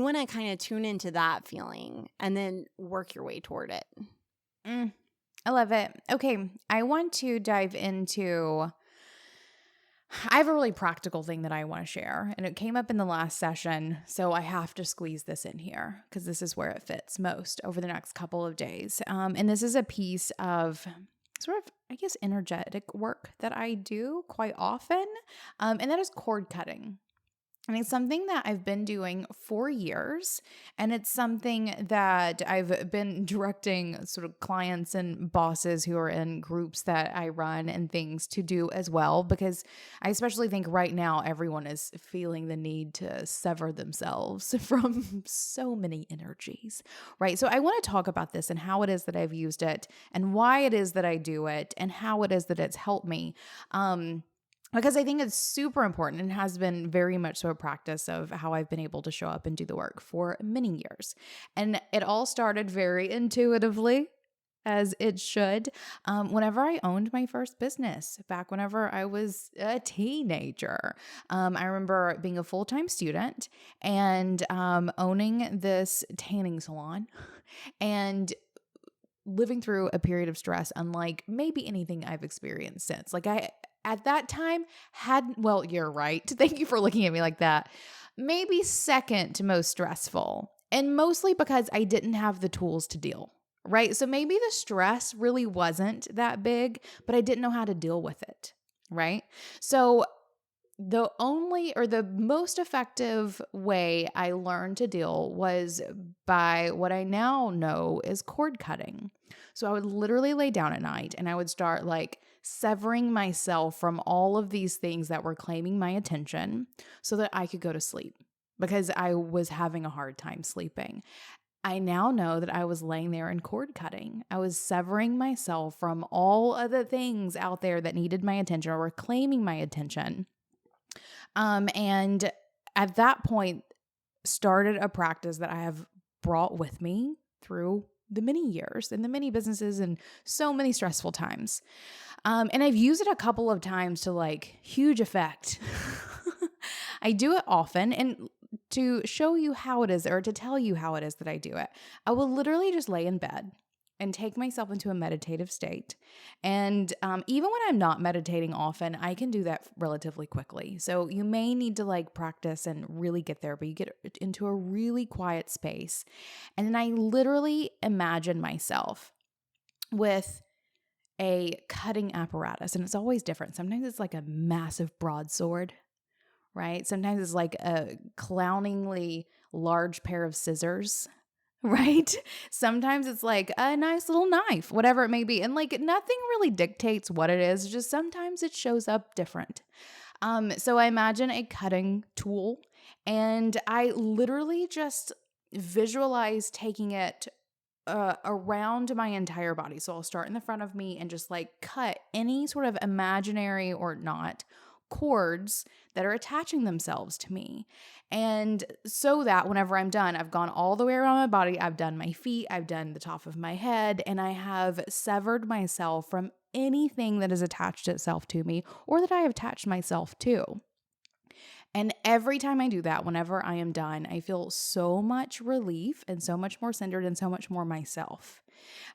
want to kind of tune into that feeling and then work your way toward it.
I love it. Okay, I want to dive into I have a really practical thing that I want to share, and it came up in the last session, so I have to squeeze this in here because this is where it fits most over the next couple of days. And this is a piece of sort of, I guess, energetic work that I do quite often, and that is cord cutting. And it's something that I've been doing for years. And it's something that I've been directing sort of clients and bosses who are in groups that I run and things to do as well. Because I especially think right now everyone is feeling the need to sever themselves from so many energies, right? So I want to talk about this and how it is that I've used it and why it is that I do it and how it is that it's helped me. Because I think it's super important and has been very much so a practice of how I've been able to show up and do the work for many years. And it all started very intuitively, as it should, whenever I owned my first business, back whenever I was a teenager. I remember being a full-time student and owning this tanning salon and living through a period of stress unlike maybe anything I've experienced since. Like at that time well, you're right. Thank you for looking at me like that. Maybe second most stressful, and mostly because I didn't have the tools to deal, right? So maybe the stress really wasn't that big, but I didn't know how to deal with it, right? So the most effective way I learned to deal was by what I now know is cord cutting. So I would literally lay down at night and I would start like severing myself from all of these things that were claiming my attention so that I could go to sleep because I was having a hard time sleeping. I now know that I was laying there and cord cutting. I was severing myself from all of the things out there that needed my attention or were claiming my attention. And at that point, started a practice that I have brought with me through the many years and the many businesses and so many stressful times. And I've used it a couple of times to like huge effect. I do it often. And to show you how it is, or to tell you how it is that I do it, I will literally just lay in bed and take myself into a meditative state. And even when I'm not meditating often, I can do that relatively quickly. So you may need to like practice and really get there, but you get into a really quiet space. And then I literally imagine myself with a cutting apparatus, and it's always different. Sometimes it's like a massive broadsword, right? Sometimes it's like a clowningly large pair of scissors, right? Sometimes it's like a nice little knife, whatever it may be. And like nothing really dictates what it is, just sometimes it shows up different. So I imagine a cutting tool, and I literally just visualize taking it around my entire body. So I'll start in the front of me and just like cut any sort of imaginary or not cords that are attaching themselves to me. And so that whenever I'm done, I've gone all the way around my body, I've done my feet, I've done the top of my head, and I have severed myself from anything that has attached itself to me or that I have attached myself to. And every time I do that, whenever I am done, I feel so much relief and so much more centered and so much more myself.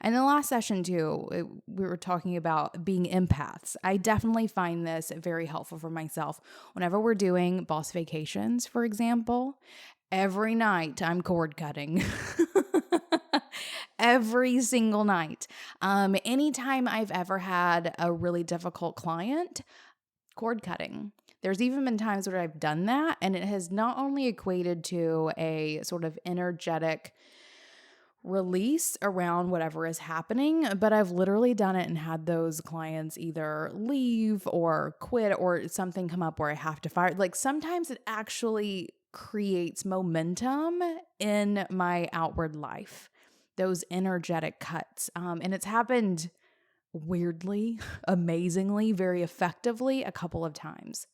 And in the last session too, we were talking about being empaths. I definitely find this very helpful for myself. Whenever we're doing boss vacations, for example, every night I'm cord cutting. Every single night. Anytime I've ever had a really difficult client, cord cutting. There's even been times where I've done that, and it has not only equated to a sort of energetic release around whatever is happening, but I've literally done it and had those clients either leave or quit or something come up where I have to fire. Like sometimes it actually creates momentum in my outward life, those energetic cuts. And it's happened weirdly, amazingly, very effectively a couple of times.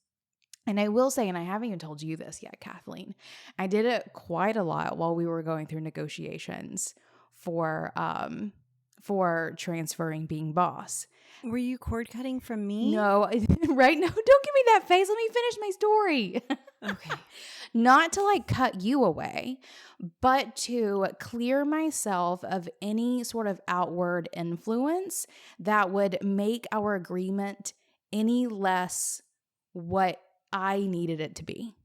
And I will say, and I haven't even told you this yet, Kathleen, I did it quite a lot while we were going through negotiations for transferring being boss.
Were you cord cutting from me?
No, right? No, don't give me that face. Let me finish my story.
Okay.
Not to like cut you away, but to clear myself of any sort of outward influence that would make our agreement any less what I needed it to be.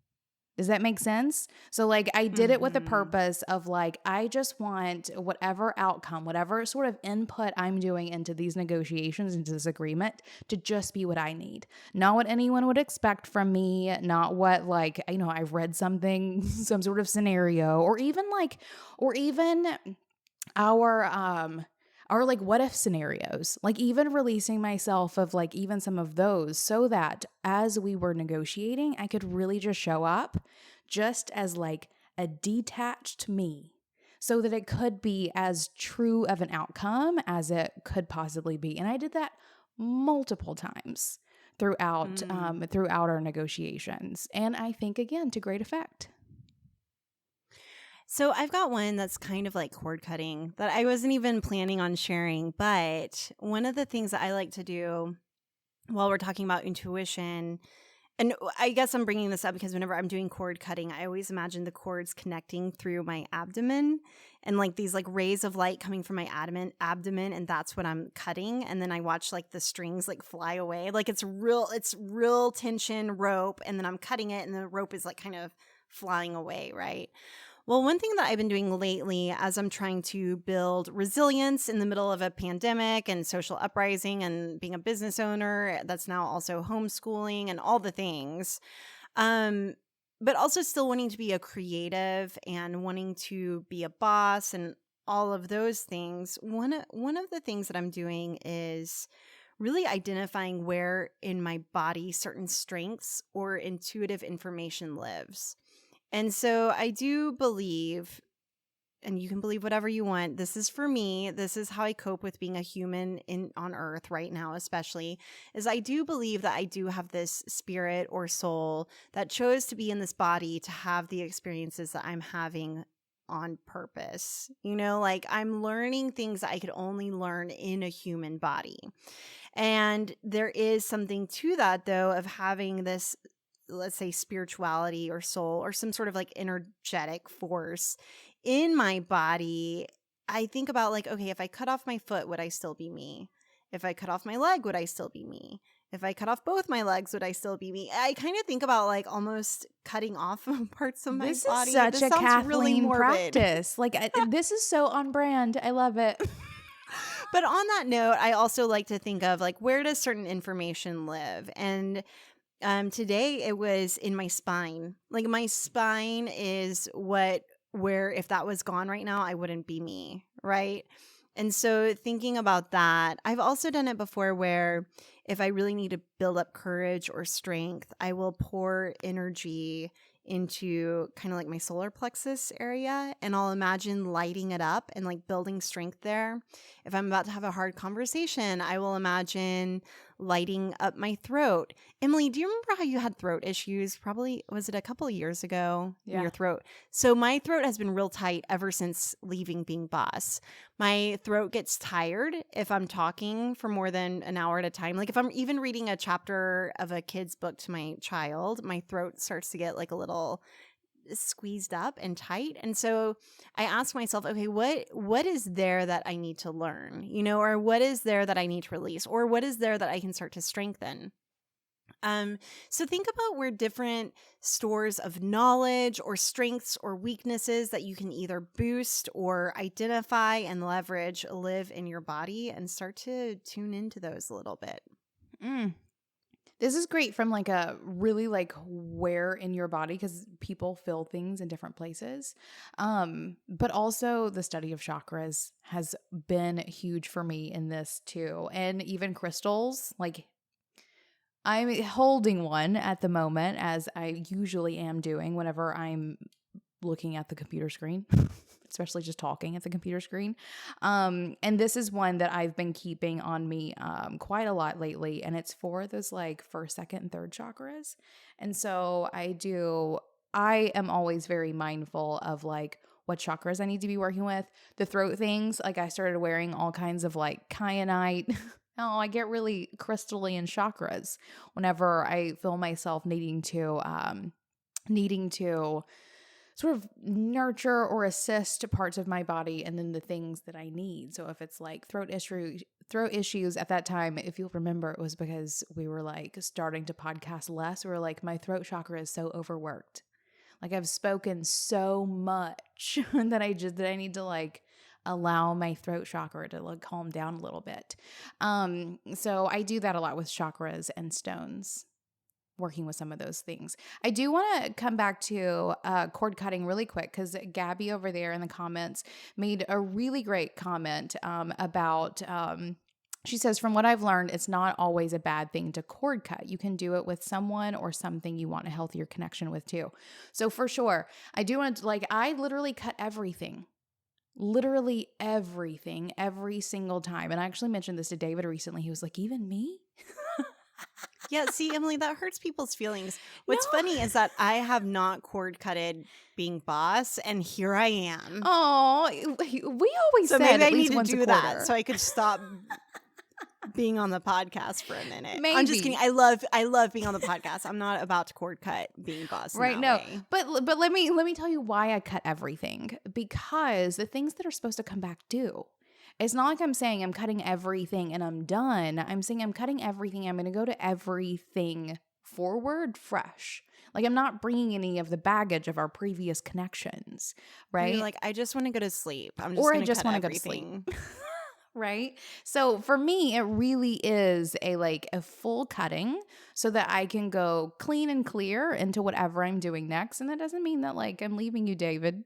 Does that make sense? So like I did it with the purpose of like, I just want whatever outcome, whatever sort of input I'm doing into these negotiations, into this agreement to just be what I need. Not what anyone would expect from me, not what like, I've read something, some sort of scenario, or even our like what if scenarios, like even releasing myself of like even some of those so that as we were negotiating, I could really just show up just as like a detached me so that it could be as true of an outcome as it could possibly be. And I did that multiple times throughout our negotiations. And I think again, to great effect.
So I've got one that's kind of like cord cutting that I wasn't even planning on sharing, but one of the things that I like to do while we're talking about intuition, and I guess I'm bringing this up because whenever I'm doing cord cutting, I always imagine the cords connecting through my abdomen and like these like rays of light coming from my abdomen, and that's what I'm cutting. And then I watch like the strings like fly away, like it's real tension rope, and then I'm cutting it, and the rope is like kind of flying away, right? Well, one thing that I've been doing lately as I'm trying to build resilience in the middle of a pandemic and social uprising and being a business owner that's now also homeschooling and all the things, but also still wanting to be a creative and wanting to be a boss and all of those things, one of the things that I'm doing is really identifying where in my body certain strengths or intuitive information lives. And so I do believe, and you can believe whatever you want. This is for me. This is how I cope with being a human on earth right now, especially, is I do believe that I do have this spirit or soul that chose to be in this body to have the experiences that I'm having on purpose. Like I'm learning things that I could only learn in a human body. And there is something to that, though, of having this, let's say, spirituality or soul or some sort of like energetic force in my body. I think about like, okay, if I cut off my foot, would I still be me? If I cut off my leg, would I still be me? If I cut off both my legs, would I still be me? I kind of think about like almost cutting off parts of my body.
This is such
this
a
sounds
Kathleen
really morbid.
practice. Like this is so on brand. I love it.
But on that note, I also like to think of like, where does certain information live? And today it was in my spine. Like my spine is where if that was gone right now, I wouldn't be me, right? And so thinking about that, I've also done it before where if I really need to build up courage or strength, I will pour energy into kind of like my solar plexus area, and I'll imagine lighting it up and like building strength there. If I'm about to have a hard conversation, I will imagine lighting up my throat. Emily, do you remember how you had throat issues? Probably, was it a couple of years ago?
Yeah.
Your throat. So my throat has been real tight ever since leaving being boss. My throat gets tired if I'm talking for more than an hour at a time. Like if I'm even reading a chapter of a kid's book to my child, my throat starts to get like a little squeezed up and tight. And so I ask myself, okay, what is there that I need to learn, or what is there that I need to release, or what is there that I can start to strengthen? So think about where different stores of knowledge or strengths or weaknesses that you can either boost or identify and leverage live in your body, and start to tune into those a little bit.
This is great from like a really like where in your body, because people feel things in different places. But also the study of chakras has been huge for me in this too. And even crystals, like I'm holding one at the moment, as I usually am doing whenever I'm looking at the computer screen, especially just talking at the computer screen. And this is one that I've been keeping on me quite a lot lately, and it's for those like first, second, and third chakras. And so I am always very mindful of like what chakras I need to be working with. The throat things, like I started wearing all kinds of like kyanite. Oh, I get really crystalline chakras whenever I feel myself needing to sort of nurture or assist parts of my body, and then the things that I need. So if it's like throat issues at that time, if you'll remember, it was because we were like starting to podcast less. We were like, my throat chakra is so overworked. Like I've spoken so much that I need to like allow my throat chakra to like calm down a little bit. So I do that a lot with chakras and stones, working with some of those things. I do want to come back to cord cutting really quick, because Gabby over there in the comments made a really great comment about she says, from what I've learned, it's not always a bad thing to cord cut. You can do it with someone or something you want a healthier connection with too. So for sure, I do want to, like, I literally cut everything. Literally everything, every single time. And I actually mentioned this to David recently. He was like, even me?
Yeah, see, Emily, that hurts people's feelings. What's funny is that I have not cord cutted being boss, and here I am.
Oh, we always
so
said
maybe
at
I
least
need to
once
do
a
that
quarter.
so I could stop being on the podcast for a minute.
Maybe.
I'm just kidding. I love being on the podcast. I'm not about to cord cut being boss.
Right?
In
No,
that way.
but let me tell you why I cut everything. Because the things that are supposed to come back do. It's not like I'm saying I'm cutting everything and I'm done. I'm saying I'm cutting everything. I'm going to go to everything forward fresh. Like I'm not bringing any of the baggage of our previous connections, right?
You're like, I just want to go to sleep. I'm just
or I
gonna
just
cut
want to go to
everything.
sleep. Right? So for me, it really is a full cutting so that I can go clean and clear into whatever I'm doing next. And that doesn't mean that like I'm leaving you, David.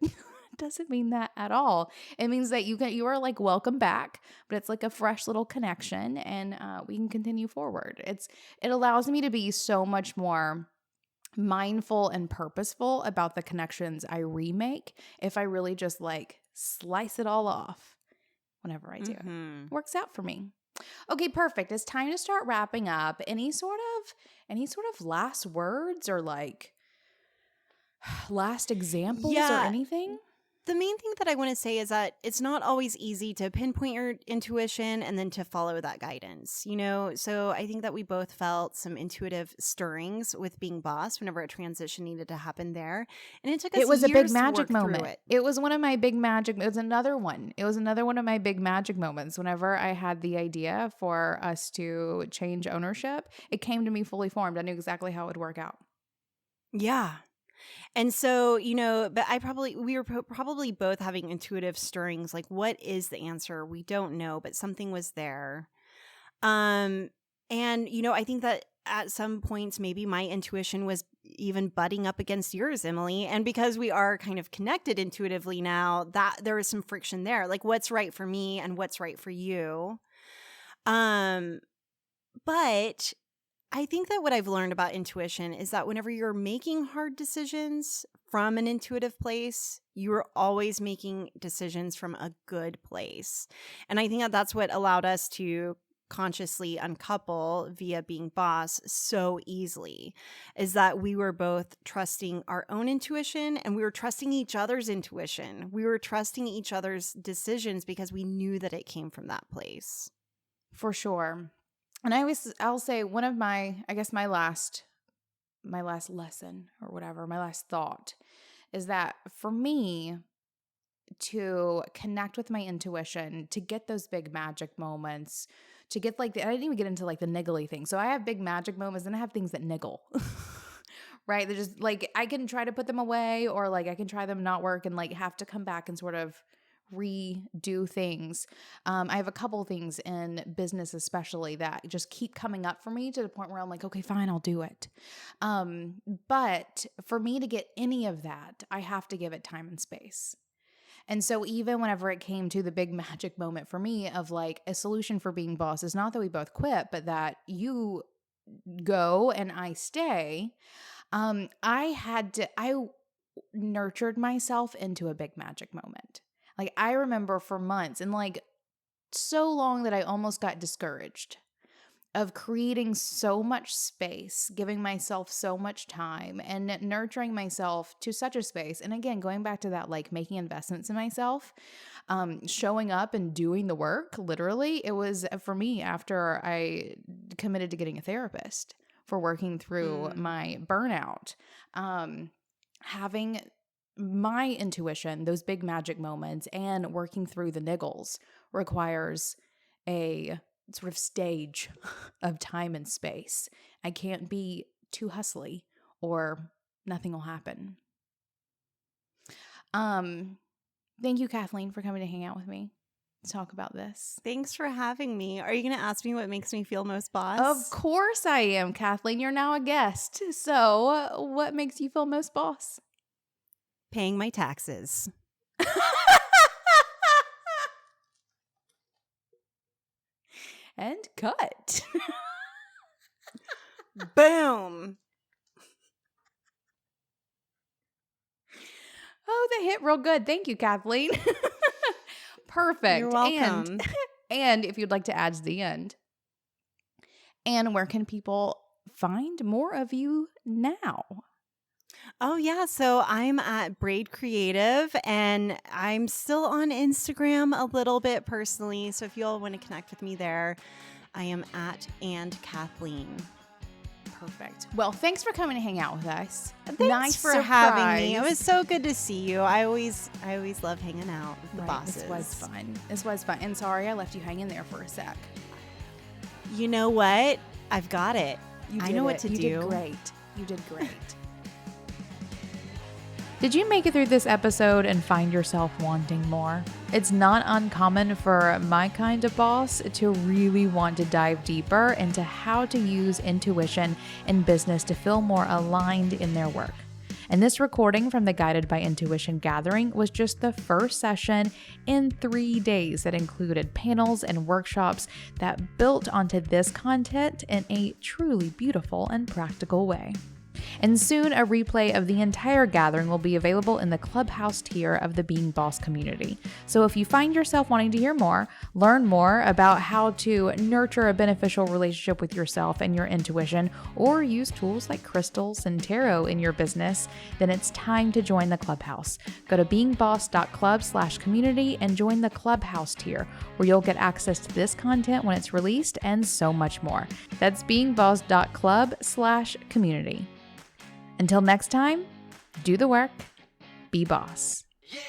It doesn't mean that at all. It means that you are like welcome back, but it's like a fresh little connection, and we can continue forward. It allows me to be so much more mindful and purposeful about the connections I remake if I really just like slice it all off whenever I do.
Mm-hmm.
Works out for me. Okay, perfect. It's time to start wrapping up. Any sort of last words or like last examples or anything?
The main thing that I want to say is that it's not always easy to pinpoint your intuition and then to follow that guidance, So I think that we both felt some intuitive stirrings with being boss whenever a transition needed to happen there. And it took us
It was a
years
big magic
to work
moment.
through it.
It was one of my big magic. It was another one. It was another one of my big magic moments. Whenever I had the idea for us to change ownership, it came to me fully formed. I knew exactly how it would work out.
Yeah. And so, but we were probably both having intuitive stirrings. Like, what is the answer? We don't know, but something was there. And, I think that at some points, maybe my intuition was even butting up against yours, Emily. And because we are kind of connected intuitively now, that there is some friction there. Like, what's right for me and what's right for you. But I think that what I've learned about intuition is that whenever you're making hard decisions from an intuitive place, you're always making decisions from a good place. And I think that that's what allowed us to consciously uncouple via being boss so easily, is that we were both trusting our own intuition and we were trusting each other's intuition. We were trusting each other's decisions because we knew that it came from that place.
For sure. And I'll say one of my last lesson or whatever, my last thought is that for me to connect with my intuition, to get those big magic moments, to get I didn't even get into the niggly thing. So I have big magic moments and I have things that niggle, right? They're just I can try to put them away or I can try them not work and have to come back and sort of redo things. I have a couple things in business especially that just keep coming up for me to the point where I'm like, okay, fine, I'll do it. But for me to get any of that, I have to give it time and space. And so even whenever it came to the big magic moment for me of a solution for being boss is not that we both quit, but that you go and I stay, I nurtured myself into a big magic moment. I remember for months and so long that I almost got discouraged of creating so much space, giving myself so much time and nurturing myself to such a space. And again, going back to that, making investments in myself, showing up and doing the work, literally, it was for me after I committed to getting a therapist for working through my burnout, having my intuition, those big magic moments, and working through the niggles requires a sort of stage of time and space. I can't be too hustly or nothing will happen. Thank you, Kathleen, for coming to hang out with me to talk about this.
Thanks for having me. Are you going to ask me what makes me feel most boss?
Of course I am, Kathleen. You're now a guest. So what makes you feel most boss?
Paying my taxes.
And cut.
Boom.
Oh, that hit real good. Thank you, Kathleen. Perfect.
You're welcome.
And if you'd like to add to the end, and where can people find more of you now?
Oh, yeah. So I'm at Braid Creative and I'm still on Instagram a little bit personally. So if you all want to connect with me there, I am at @Kathleen.
Perfect. Well, thanks for coming to hang out with us.
Thanks
nice
for
surprise.
having me. It was so good to see you. I always love hanging out with the bosses.
This was fun. And sorry I left you hanging there for a sec.
You know what? I've got it. I know what to do.
You did great. Did you make it through this episode and find yourself wanting more? It's not uncommon for my kind of boss to really want to dive deeper into how to use intuition in business to feel more aligned in their work. And this recording from the Guided by Intuition gathering was just the first session in 3 days that included panels and workshops that built onto this content in a truly beautiful and practical way. And soon, a replay of the entire gathering will be available in the Clubhouse tier of the Being Boss community. So if you find yourself wanting to hear more, learn more about how to nurture a beneficial relationship with yourself and your intuition, or use tools like crystals and tarot in your business, then it's time to join the Clubhouse. Go to beingboss.club/community and join the Clubhouse tier, where you'll get access to this content when it's released and so much more. That's beingboss.club/community. Until next time, do the work, be boss.
Yeah.